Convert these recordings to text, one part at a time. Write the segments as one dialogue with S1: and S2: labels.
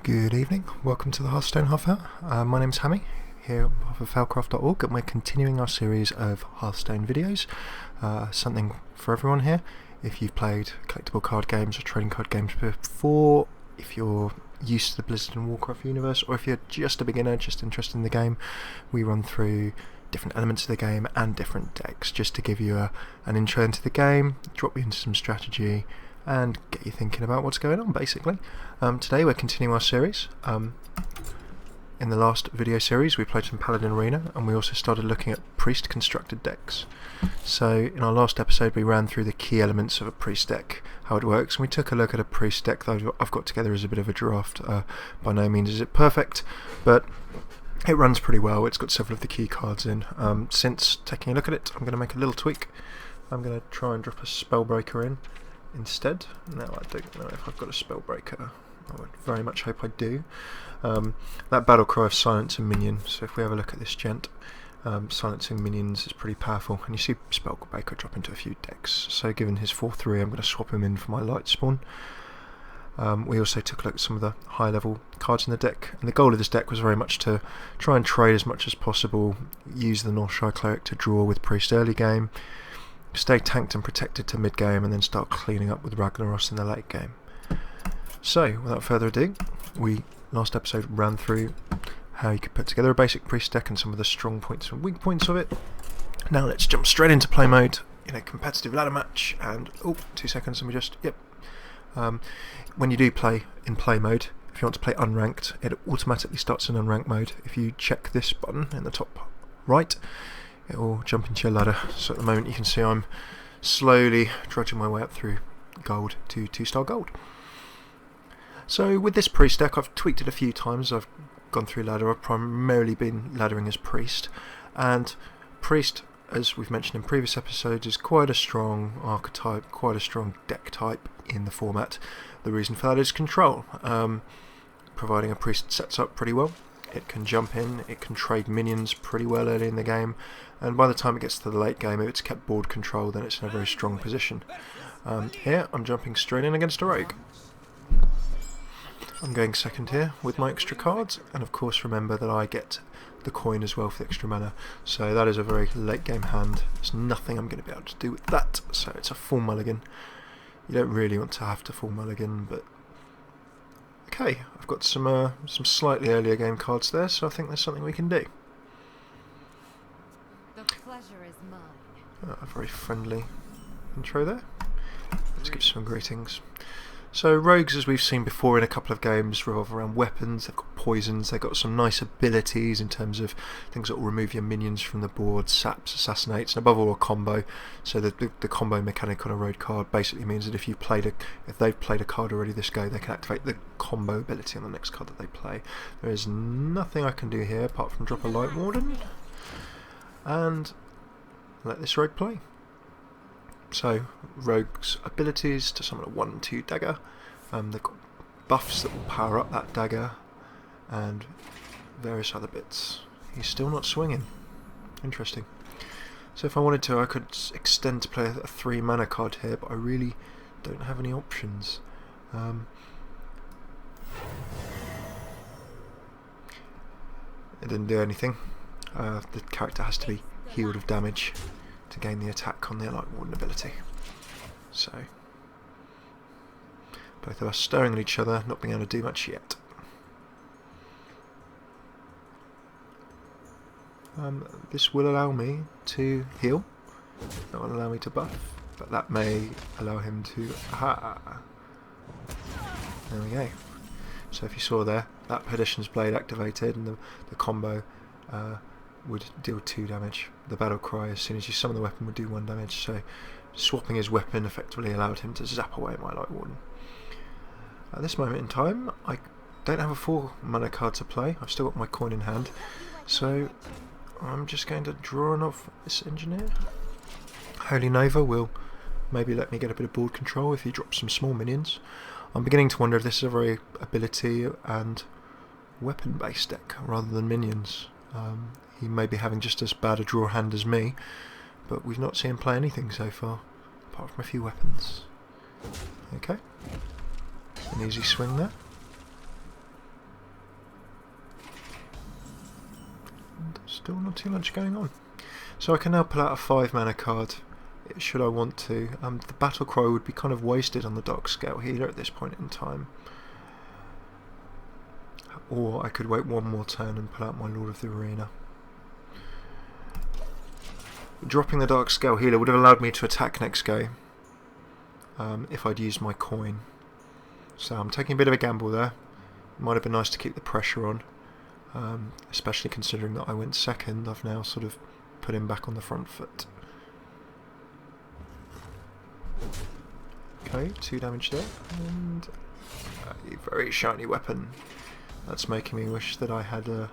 S1: Good evening, welcome to the Hearthstone Half Hour. My name's Hammy, here on behalf of Falcraft.org, and we're continuing our series of Hearthstone videos. Something for everyone here. If you've played collectible card games or trading card games before, if you're used to the Blizzard and Warcraft universe, or if you're just a beginner, just interested in the game, we run through different elements of the game and different decks, just to give you an intro into the game, drop you into some strategy, and get you thinking about what's going on, basically. Today we're continuing our series. In the last video series we played some Paladin Arena, and we also started looking at Priest constructed decks. So in our last episode we ran through the key elements of a Priest deck, how it works, and we took a look at a Priest deck that I've got together as a bit of a draft. By no means is it perfect, but it runs pretty well. It's got several of the key cards in. Since taking a look at it, I'm going to make a little tweak. I'm going to try and drop a Spellbreaker in instead. Now I don't know if I've got a Spellbreaker. I would very much hope I do. That battle cry of silencing minions, so if we have a look at this gent, silencing minions is pretty powerful, and you see Spellbreaker drop into a few decks. So given his 4/3, I'm going to swap him in for my light spawn. We also took a look at some of the high level cards in the deck, and the goal of this deck was very much to try and trade as much as possible, use the Northshire Cleric to draw with Priest early game, stay tanked and protected to mid game, and then start cleaning up with Ragnaros in the late game. So without further ado, we last episode ran through how you could put together a basic Priest deck and some of the strong points and weak points of it. Now let's jump straight into play mode in a competitive ladder match, and 2 seconds and we just when you do play in play mode, if you want to play unranked, it automatically starts in unranked mode. If you check this button in the top right, it will jump into your ladder. So at the moment you can see I'm slowly trudging my way up through gold to 2-star gold. So with this Priest deck, I've tweaked it a few times. I've gone through ladder. I've primarily been laddering as Priest, and Priest, as we've mentioned in previous episodes, is quite a strong archetype, quite a strong deck type in the format. The reason for that is control. Providing a Priest sets up pretty well, it can jump in, it can trade minions pretty well early in the game, and by the time it gets to the late game, if it's kept board control, then it's in a very strong position. Here I'm jumping straight in against a rogue. I'm going second here with my extra cards, and of course remember that I get the coin as well for the extra mana, so that is a very late game hand. There's nothing I'm going to be able to do with that, so it's a full mulligan. You don't really want to have to full mulligan, but okay, I've got some slightly earlier game cards there, so I think there's something we can do.
S2: The pleasure is mine.
S1: A very friendly intro there. Let's give some greetings. So rogues, as we've seen before in a couple of games, revolve around weapons. They've got poisons, they've got some nice abilities in terms of things that will remove your minions from the board, saps, assassinates, and above all a combo. So the combo mechanic on a rogue card basically means that if they've played a card already this go, they can activate the combo ability on the next card that they play. There is nothing I can do here apart from drop a Light Warden and let this rogue play. So, rogue's abilities to summon a 1/2 dagger. They've got buffs that will power up that dagger, and various other bits. He's still not swinging. Interesting. So if I wanted to, I could extend to play a 3 mana card here, but I really don't have any options. It didn't do anything. The character has to be healed of damage to gain the attack on the Light Warden ability. So both of us staring at each other, not being able to do much yet. This will allow me to heal, that will allow me to buff, but that may allow him to... Aha! There we go. So if you saw there, that Perdition's Blade activated, and the combo would deal 2 damage. The battle cry, as soon as you summon the weapon, would do 1 damage, so swapping his weapon effectively allowed him to zap away my Light Warden. At this moment in time, I don't have a 4 mana card to play. I've still got my coin in hand, so I'm just going to draw on off this engineer. Holy Nova will maybe let me get a bit of board control if he drops some small minions. I'm beginning to wonder if this is a very ability and weapon based deck rather than minions. He may be having just as bad a draw hand as me, but we've not seen him play anything so far, apart from a few weapons. Okay, an easy swing there. Still not too much going on. So I can now pull out a 5 mana card, should I want to. The Battle Cry would be kind of wasted on the Dark Scale Healer at this point in time. Or I could wait one more turn and pull out my Lord of the Arena. Dropping the Dark Scale Healer would have allowed me to attack next game if I'd used my coin. So I'm taking a bit of a gamble there. Might have been nice to keep the pressure on, especially considering that I went second. I've now sort of put him back on the front foot. Okay, 2 damage there, and a very shiny weapon. That's making me wish that I had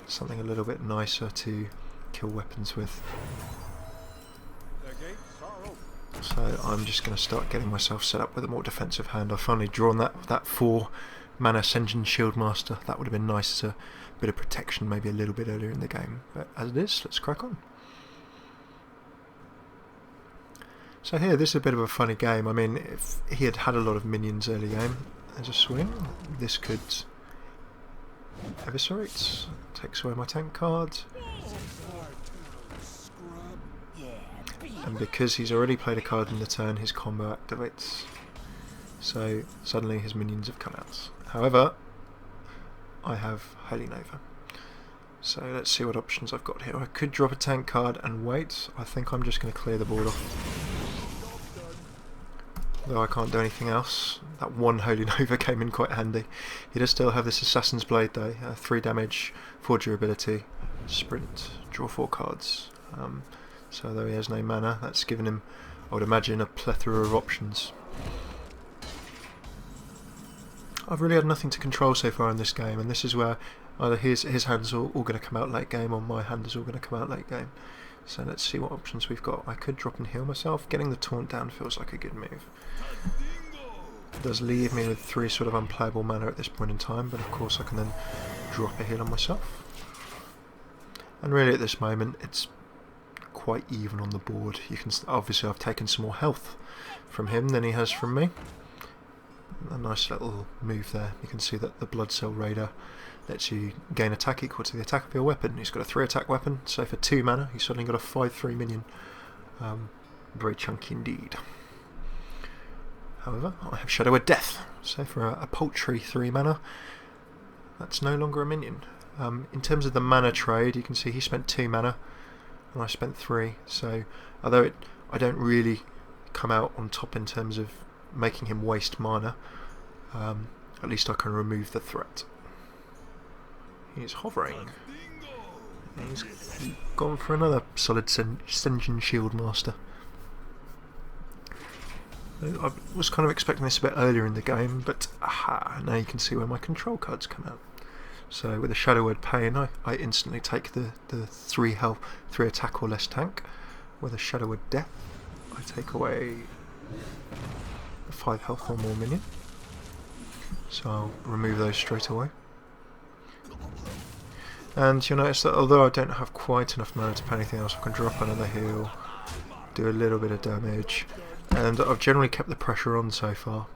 S1: something a little bit nicer to kill weapons with. So I'm just going to start getting myself set up with a more defensive hand. I've finally drawn that 4 mana Ascension Shieldmaster. That would have been nice as a bit of protection maybe a little bit earlier in the game. But as it is, let's crack on. So here, this is a bit of a funny game. I mean, if he had had a lot of minions early game as a swing, this could eviscerate, takes away my tank card. And because he's already played a card in the turn, his combo activates. So suddenly his minions have come out. However, I have Holy Nova. So let's see what options I've got here. I could drop a tank card and wait. I think I'm just going to clear the board off. Though I can't do anything else. That one Holy Nova came in quite handy. He does still have this Assassin's Blade though. 3 damage, 4 durability, sprint, draw 4 cards. So though he has no mana, that's given him, I would imagine, a plethora of options. I've really had nothing to control so far in this game, and this is where either his hand's all going to come out late game, or my hand is all going to come out late game. So let's see what options we've got. I could drop and heal myself. Getting the taunt down feels like a good move. It does leave me with 3 sort of unplayable mana at this point in time, but of course I can then drop a heal on myself. And really at this moment it's quite even on the board. You can obviously I've taken some more health from him than he has from me. A nice little move there. You can see that the Blood Cell Raider lets you gain attack equal to the attack of your weapon. He's got a 3 attack weapon, so for 2 mana he's suddenly got a 5/3 minion. Very chunky indeed. However, I have Shadow of Death, so for a paltry 3 mana, that's no longer a minion. In terms of the mana trade, you can see he spent 2 mana and I spent 3, so although I don't really come out on top in terms of making him waste mana, at least I can remove the threat. He's hovering. He's gone for another solid Ascension Shieldmaster. I was kind of expecting this a bit earlier in the game, but aha, now you can see where my control cards come out. So with a Shadow Word Pain, I instantly take the 3 health, 3 attack or less tank. With a Shadow Word Death, I take away a 5 health or more minion. So I'll remove those straight away. And you'll notice that although I don't have quite enough mana to pay anything else, I can drop another heal, do a little bit of damage, and I've generally kept the pressure on so far.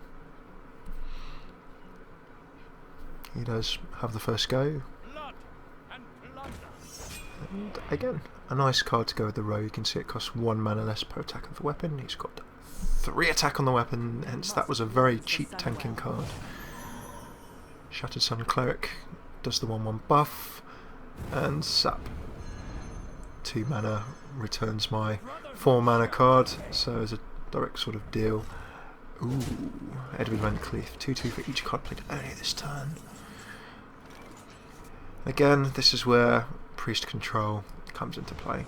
S1: He does have the first go. And again, a nice card to go with the row. You can see it costs 1 mana less per attack of the weapon. He's got 3 attack on the weapon, hence that was a very cheap tanking card. Shattered Sun Cleric does the 1/1 buff, and Sap 2 mana returns my 4 mana card, so as a direct sort of deal. Ooh, Edward Van Cleef, 2/2 for each card played earlier this turn. Again, this is where Priest Control comes into play.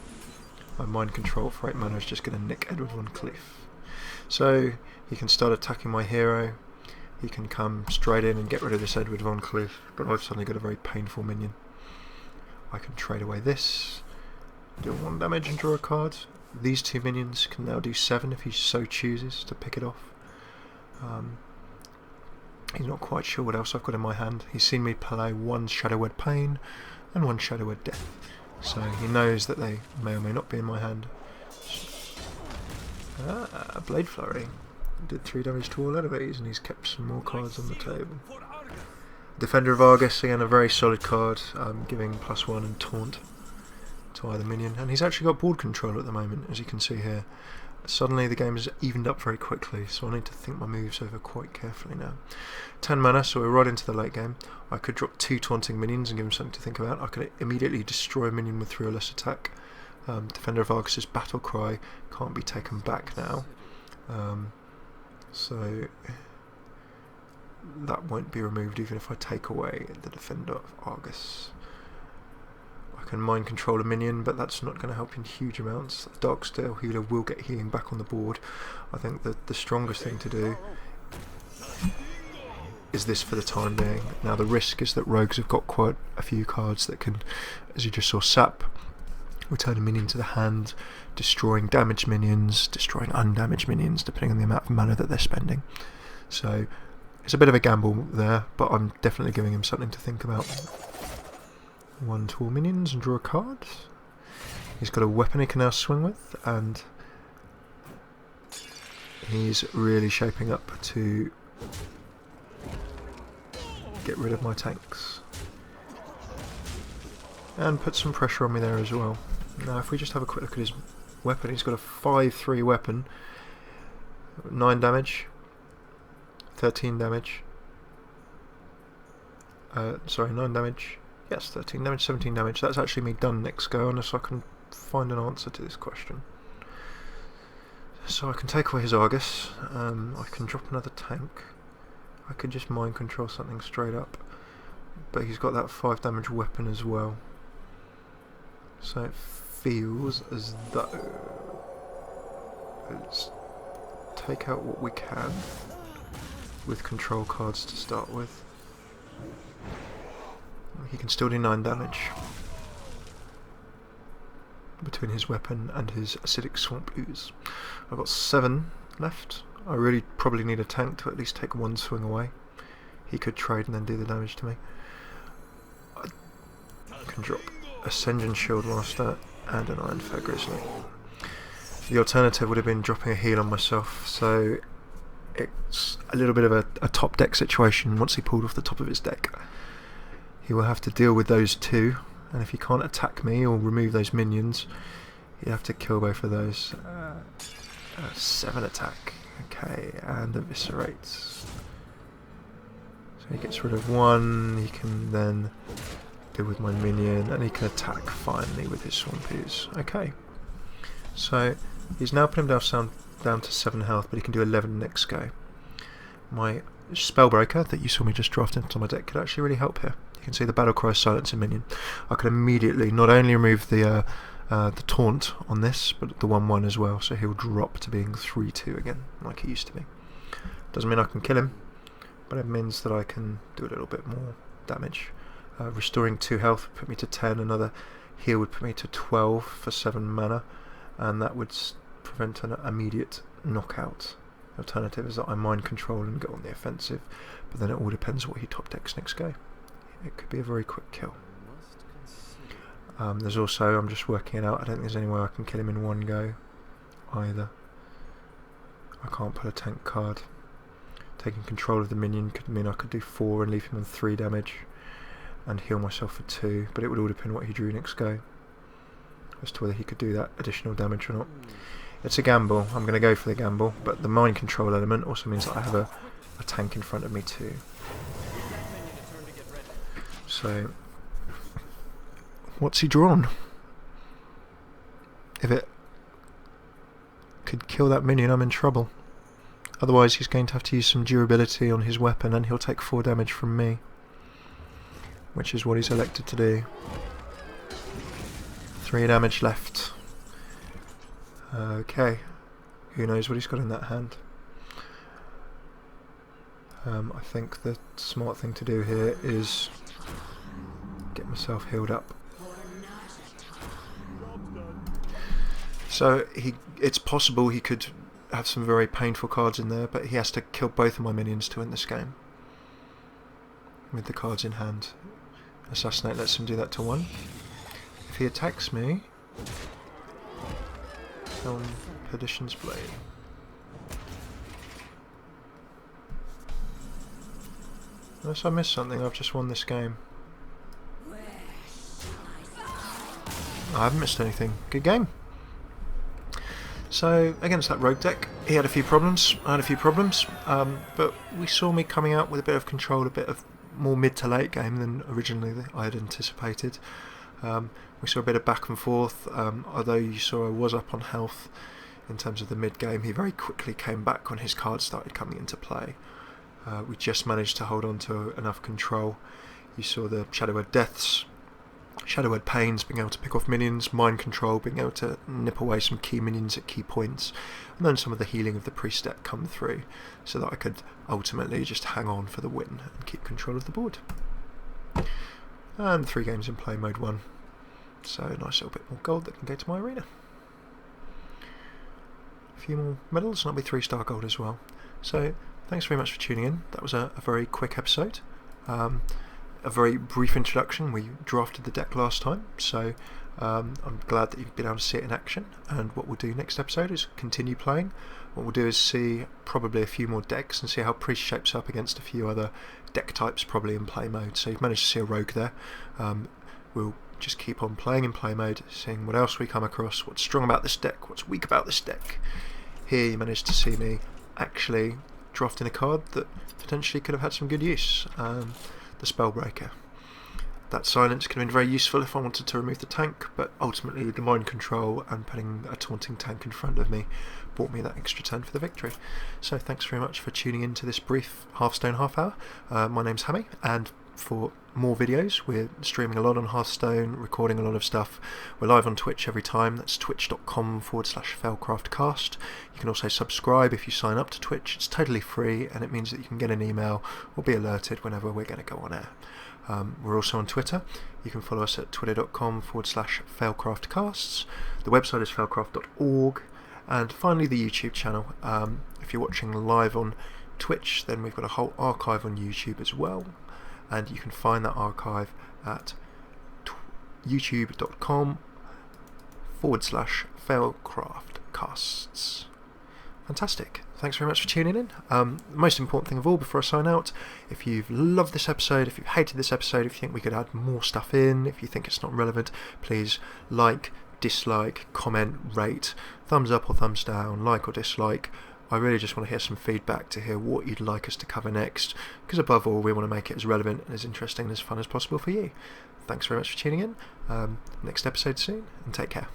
S1: My Mind Control for 8 mana is just going to nick Edward Van Cleef. So he can start attacking my hero, he can come straight in and get rid of this Edward Van Cleef, but I've suddenly got a very painful minion. I can trade away this, deal 1 damage and draw a card. These 2 minions can now do 7 if he so chooses to pick it off. He's not quite sure what else I've got in my hand. He's seen me play 1 Shadow Word Pain and 1 Shadow Word Death, so he knows that they may or may not be in my hand. Blade Flurry did 3 damage to all enemies, and he's kept some more cards on the table. Defender of Argus, again a very solid card, giving +1 and taunt. to either minion, and he's actually got board control at the moment, as you can see here. Suddenly the game has evened up very quickly, so I need to think my moves over quite carefully now. 10 mana, so we're right into the late game. I could drop 2 taunting minions and give him something to think about. I could immediately destroy a minion with 3 or less attack. Defender of Argus' battle cry can't be taken back now, so that won't be removed even if I take away the Defender of Argus. I can mind control a minion, but that's not going to help in huge amounts. The Darksteel Healer will get healing back on the board. I think that the strongest thing to do is this for the time being. Now the risk is that rogues have got quite a few cards that can, as you just saw, sap, return a minion to the hand, destroying damaged minions, destroying undamaged minions, depending on the amount of mana that they're spending. So it's a bit of a gamble there, but I'm definitely giving him something to think about. 1 to all minions and draw a card. He's got a weapon he can now swing with, and he's really shaping up to get rid of my tanks and put some pressure on me there as well. Now if we just have a quick look at his weapon, he's got a 5/3 weapon, 9 damage, 13 damage, 9 damage, yes, 13 damage, 17 damage. That's actually me done next go, unless I can find an answer to this question. So I can take away his Argus, I can drop another tank, I could just mind control something straight up, but he's got that 5 damage weapon as well. So it feels as though let's take out what we can with control cards to start with. He can still do 9 damage between his weapon and his acidic swamp ooze. I've got 7 left. I really probably need a tank to at least take 1 swing away. He could trade and then do the damage to me. I can drop Ascension Shield Master and an Ironfur Grizzly. The alternative would have been dropping a heal on myself, so it's a little bit of a top deck situation once he pulled off the top of his deck. He will have to deal with those 2, and if he can't attack me or remove those minions, he'd have to kill both of those. 7 attack, okay, and eviscerate. So he gets rid of 1, he can then deal with my minion, and he can attack finally with his Swampies. Okay, so he's now put himself down to 7 health, but he can do 11 next go. My Spellbreaker that you saw me just draft into my deck could actually really help here. You can see the battle cry silence a minion. I can immediately not only remove the taunt on this, but the 1/1 as well, so he'll drop to being 3/2 again, like he used to be. Doesn't mean I can kill him, but it means that I can do a little bit more damage. Restoring 2 health would put me to 10, another heal would put me to 12 for 7 mana, and that would prevent an immediate knockout. The alternative is that I mind control and go on the offensive, but then it all depends what he top decks next go. It could be a very quick kill. There's also, I'm just working it out, I don't think there's any way I can kill him in 1 go either. I can't put a tank card. Taking control of the minion could mean I could do 4 and leave him on 3 damage and heal myself for 2, but it would all depend what he drew next go as to whether he could do that additional damage or not. It's a gamble, I'm going to go for the gamble, but the mind control element also means that I have a tank in front of me too. So, what's he drawn? If it could kill that minion, I'm in trouble. Otherwise he's going to have to use some durability on his weapon and he'll take 4 damage from me, which is what he's elected to do. 3 damage left. Okay, who knows what he's got in that hand. I think the smart thing to do here is get myself healed up. So it's possible he could have some very painful cards in there, but he has to kill both of my minions to win this game with the cards in hand. Assassinate lets him do that to 1. If he attacks me, Perdition's Blade. Unless I missed something, I've just won this game. I haven't missed anything. Good game. So, against that rogue deck, he had a few problems, I had a few problems, but we saw me coming out with a bit of control, a bit of more mid to late game than originally I had anticipated. We saw a bit of back and forth, although you saw I was up on health in terms of the mid game. He very quickly came back when his cards started coming into play. We just managed to hold on to enough control. You saw the Shadow Word Deaths, Shadow Word Pains being able to pick off minions, Mind Control being able to nip away some key minions at key points, and then some of the healing of the priest deck come through, so that I could ultimately just hang on for the win and keep control of the board. And 3 games in play, mode 1. So a nice little bit more gold that can go to my arena. A few more medals, and that'll be 3-star gold as well. So thanks very much for tuning in. That was a very quick episode. A very brief introduction. We drafted the deck last time, so I'm glad that you've been able to see it in action. And what we'll do next episode is continue playing. What we'll do is see probably a few more decks and see how Priest shapes up against a few other deck types probably in play mode. So you've managed to see a rogue there. We'll just keep on playing in play mode, seeing what else we come across, what's strong about this deck, what's weak about this deck. Here you managed to see me actually drafting a card that potentially could have had some good use. The Spellbreaker. That silence could have been very useful if I wanted to remove the tank, but ultimately the Mind Control and putting a taunting tank in front of me bought me that extra turn for the victory. So thanks very much for tuning in to this brief Hearthstone half hour. My name's Hammy, and for more videos we're streaming a lot on Hearthstone, recording a lot of stuff. We're live on Twitch every time. That's twitch.com/Failcraftcast. You can also subscribe if you sign up to Twitch. It's totally free, and it means that you can get an email or be alerted whenever we're going to go on air. We're also on Twitter. You can follow us at twitter.com/Failcraftcasts. The website is failcraft.org. And finally the YouTube channel. If you're watching live on Twitch, then we've got a whole archive on YouTube as well. And you can find that archive at youtube.com/Failcraftcasts. Fantastic. Thanks very much for tuning in. The most important thing of all before I sign out, if you've loved this episode, if you've hated this episode, if you think we could add more stuff in, if you think it's not relevant, please like, dislike, comment, rate, thumbs up or thumbs down, like or dislike. I really just want to hear some feedback to hear what you'd like us to cover next, because above all we want to make it as relevant and as interesting and as fun as possible for you. Thanks very much for tuning in. Next episode soon, and take care.